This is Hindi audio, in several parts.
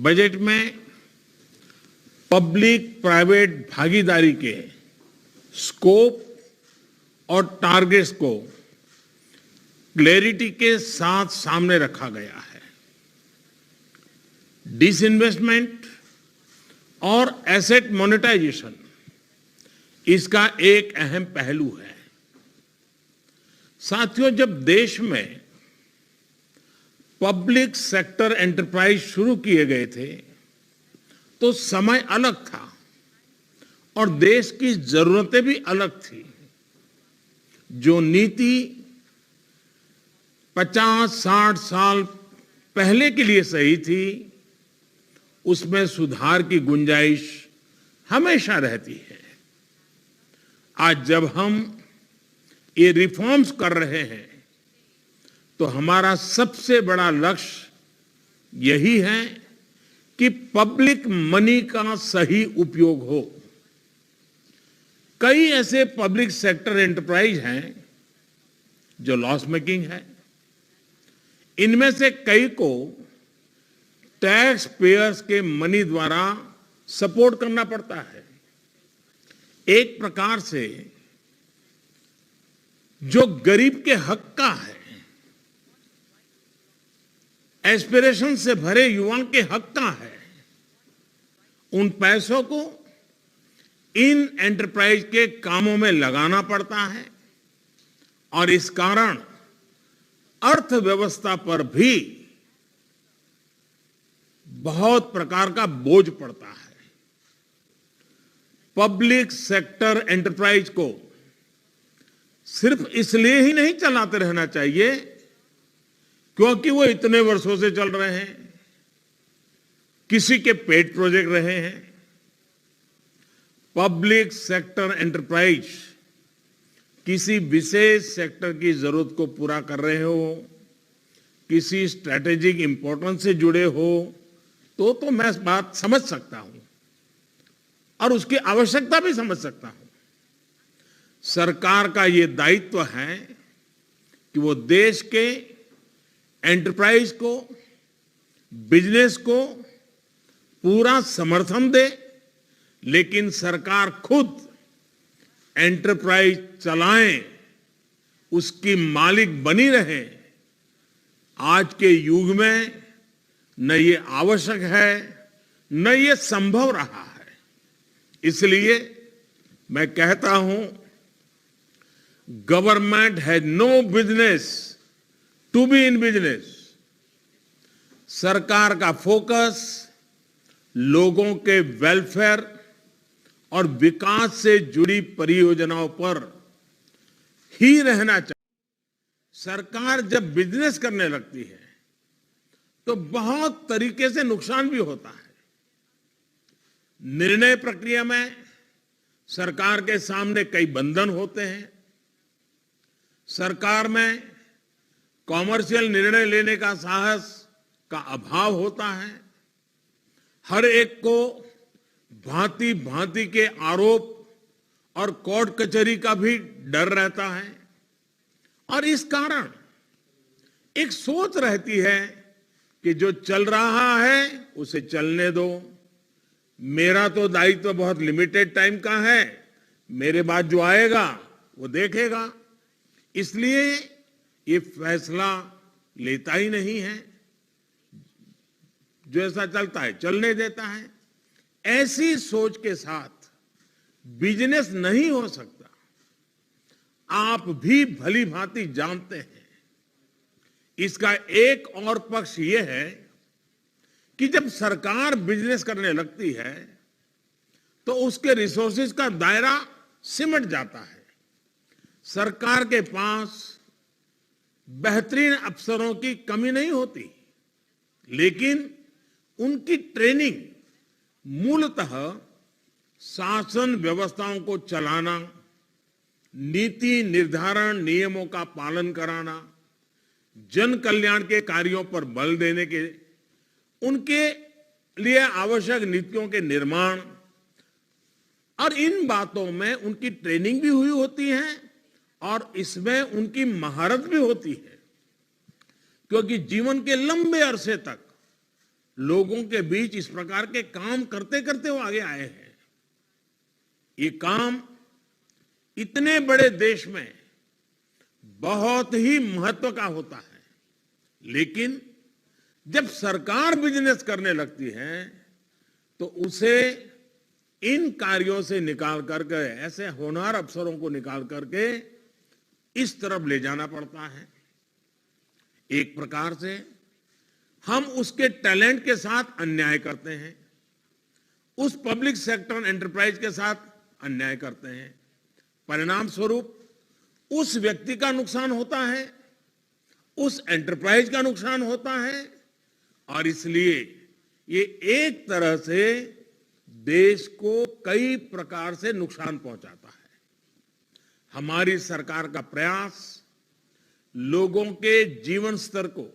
बजट में पब्लिक प्राइवेट भागीदारी के स्कोप और टारगेट्स को क्लैरिटी के साथ सामने रखा गया है। डिसइन्वेस्टमेंट और एसेट मोनेटाइजेशन इसका एक अहम पहलू है। साथियों, जब देश में पब्लिक सेक्टर एंटरप्राइज शुरू किए गए थे तो समय अलग था और देश की जरूरतें भी अलग थी। जो नीति 50-60 साल पहले के लिए सही थी, उसमें सुधार की गुंजाइश हमेशा रहती है। आज जब हम ये रिफॉर्म्स कर रहे हैं तो हमारा सबसे बड़ा लक्ष्य यही है कि पब्लिक मनी का सही उपयोग हो। कई ऐसे पब्लिक सेक्टर एंटरप्राइज हैं जो लॉस मेकिंग है। इनमें से कई को टैक्स पेयर्स के मनी द्वारा सपोर्ट करना पड़ता है। एक प्रकार से जो गरीब के हक का है, एस्पिरेशन से भरे युवाओं के हक का है, उन पैसों को इन एंटरप्राइज के कामों में लगाना पड़ता है और इस कारण अर्थव्यवस्था पर भी बहुत प्रकार का बोझ पड़ता है। पब्लिक सेक्टर एंटरप्राइज को सिर्फ इसलिए ही नहीं चलाते रहना चाहिए क्योंकि वो इतने वर्षों से चल रहे हैं, किसी के पेट प्रोजेक्ट रहे हैं। पब्लिक सेक्टर एंटरप्राइज किसी विशेष सेक्टर की जरूरत को पूरा कर रहे हो, किसी स्ट्रैटेजिक इंपॉर्टेंस से जुड़े हो तो मैं इस बात समझ सकता हूं और उसकी आवश्यकता भी समझ सकता हूं। सरकार का ये दायित्व है कि वो देश के एंटरप्राइज को, बिजनेस को पूरा समर्थन दे, लेकिन सरकार खुद एंटरप्राइज चलाएं, उसकी मालिक बनी रहे। आज के युग में न ये आवश्यक है न ये संभव रहा है। इसलिए मैं कहता हूं, government has no business to be in business. सरकार का फोकस लोगों के वेलफेयर और विकास से जुड़ी परियोजनाओं पर ही रहना चाहिए। सरकार जब बिजनेस करने लगती है तो बहुत तरीके से नुकसान भी होता है। निर्णय प्रक्रिया में सरकार के सामने कई बंधन होते हैं। सरकार में कॉमर्शियल निर्णय लेने का साहस का अभाव होता है। हर एक को भांति भांति के आरोप और कोर्ट कचहरी का भी डर रहता है और इस कारण एक सोच रहती है कि जो चल रहा है उसे चलने दो, मेरा तो दायित्व बहुत लिमिटेड टाइम का है, मेरे बाद जो आएगा वो देखेगा। इसलिए ये फैसला लेता ही नहीं है, जो ऐसा चलता है चलने देता है। ऐसी सोच के साथ बिजनेस नहीं हो सकता। आप भी भली भांति जानते हैं। इसका एक और पक्ष यह है कि जब सरकार बिजनेस करने लगती है तो उसके रिसोर्सेज का दायरा सिमट जाता है। सरकार के पास बेहतरीन अफसरों की कमी नहीं होती, लेकिन उनकी ट्रेनिंग मूलतः शासन व्यवस्थाओं को चलाना, नीति निर्धारण नियमों का पालन कराना, जन कल्याण के कार्यों पर बल देने के, उनके लिए आवश्यक नीतियों के निर्माण, और इन बातों में उनकी ट्रेनिंग भी हुई होती है और इसमें उनकी महारत भी होती है, क्योंकि जीवन के लंबे अरसे तक लोगों के बीच इस प्रकार के काम करते करते वो आगे आए हैं। ये काम इतने बड़े देश में बहुत ही महत्व का होता है, लेकिन जब सरकार बिजनेस करने लगती है तो उसे इन कार्यों से निकाल करके, ऐसे होनहार अफसरों को निकाल करके इस तरफ ले जाना पड़ता है। एक प्रकार से हम उसके टैलेंट के साथ अन्याय करते हैं, उस पब्लिक सेक्टर एंटरप्राइज के साथ अन्याय करते हैं। परिणाम स्वरूप उस व्यक्ति का नुकसान होता है, उस एंटरप्राइज का नुकसान होता है, और इसलिए ये एक तरह से देश को कई प्रकार से नुकसान पहुंचाता है। हमारी सरकार का प्रयास लोगों के जीवन स्तर को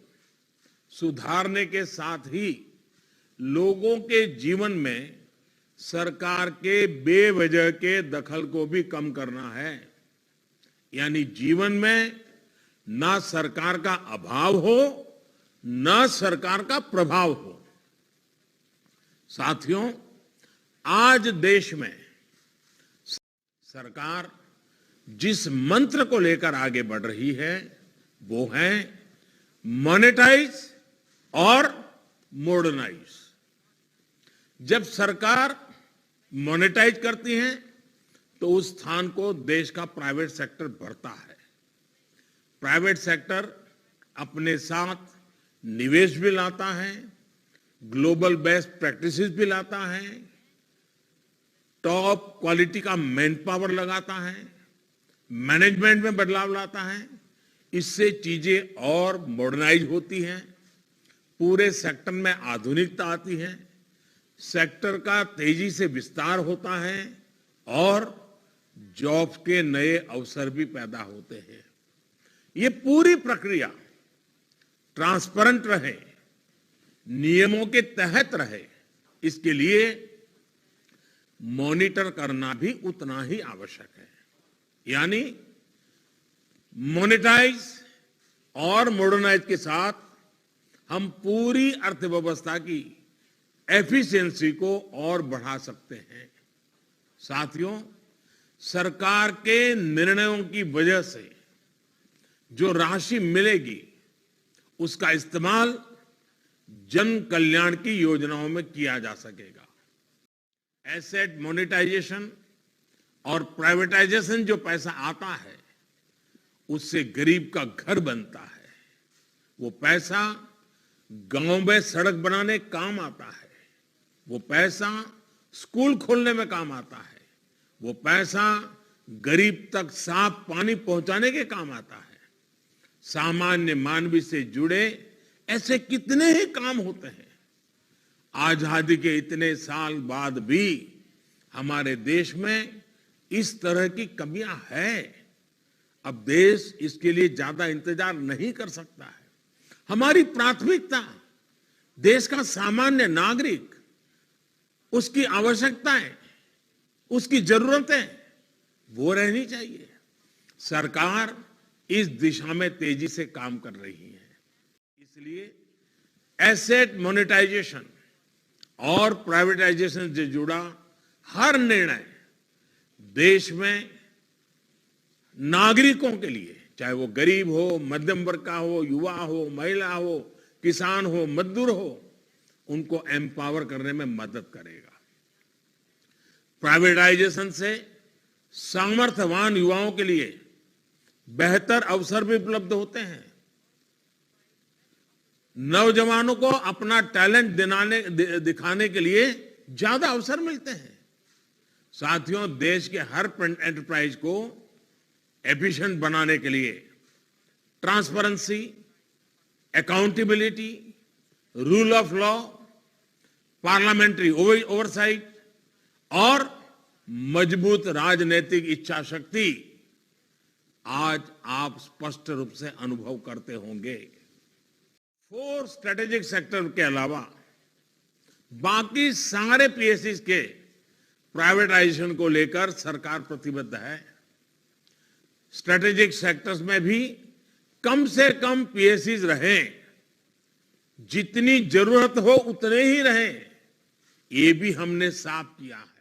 सुधारने के साथ ही लोगों के जीवन में सरकार के बेवजह के दखल को भी कम करना है। यानी जीवन में ना सरकार का अभाव हो, ना सरकार का प्रभाव हो। साथियों, आज देश में सरकार जिस मंत्र को लेकर आगे बढ़ रही है वो है मॉनेटाइज और मॉडर्नाइज। जब सरकार मॉनेटाइज करती है तो उस स्थान को देश का प्राइवेट सेक्टर भरता है। प्राइवेट सेक्टर अपने साथ निवेश भी लाता है, ग्लोबल बेस्ट प्रैक्टिसेस भी लाता है, टॉप क्वालिटी का मैन पावर लगाता है, मैनेजमेंट में बदलाव लाता है। इससे चीजें और मॉडर्नाइज होती हैं, पूरे सेक्टर में आधुनिकता आती है, सेक्टर का तेजी से विस्तार होता है और जॉब्स के नए अवसर भी पैदा होते हैं। ये पूरी प्रक्रिया ट्रांसपेरेंट रहे, नियमों के तहत रहे, इसके लिए मॉनिटर करना भी उतना ही आवश्यक है। यानी मॉनेटाइज और मॉडर्नाइज के साथ हम पूरी अर्थव्यवस्था की एफिशिएंसी को और बढ़ा सकते हैं। साथियों, सरकार के निर्णयों की वजह से जो राशि मिलेगी उसका इस्तेमाल जन कल्याण की योजनाओं में किया जा सकेगा। एसेट मोनेटाइजेशन और प्राइवेटाइजेशन जो पैसा आता है उससे गरीब का घर बनता है। वो पैसा गांव में सड़क बनाने काम आता है, वो पैसा स्कूल खोलने में काम आता है, वो पैसा गरीब तक साफ पानी पहुंचाने के काम आता है। सामान्य मानवी से जुड़े ऐसे कितने ही काम होते हैं। आजादी के इतने साल बाद भी हमारे देश में इस तरह की कमियां हैं। अब देश इसके लिए ज्यादा इंतजार नहीं कर सकता है। हमारी प्राथमिकता देश का सामान्य नागरिक, उसकी आवश्यकताएं, उसकी जरूरतें वो रहनी चाहिए। सरकार इस दिशा में तेजी से काम कर रही है। इसलिए एसेट मोनेटाइजेशन और प्राइवेटाइजेशन से जुड़ा हर निर्णय देश में नागरिकों के लिए, चाहे वो गरीब हो, मध्यम वर्ग का हो, युवा हो, महिला हो, किसान हो, मजदूर हो, उनको एम्पावर करने में मदद करेगा। प्राइवेटाइजेशन से सामर्थ्यवान युवाओं के लिए बेहतर अवसर भी उपलब्ध होते हैं। नौजवानों को अपना टैलेंट दिखाने के लिए ज्यादा अवसर मिलते हैं। साथियों, देश के हर एंटरप्राइज को एफिशिएंट बनाने के लिए transparency, accountability, rule of law, parliamentary oversight और मजबूत राजनीतिक इच्छा शक्ति आज आप स्पष्ट रूप से अनुभव करते होंगे। 4 स्ट्रेटेजिक सेक्टर के अलावा बाकी सारे पीएसयू के प्राइवेटाइजेशन को लेकर सरकार प्रतिबद्ध है। स्ट्रेटेजिक सेक्टर्स में भी कम से कम पीएसयू रहें जितनी जरूरत हो उतने ही रहें, ये भी हमने साफ किया है।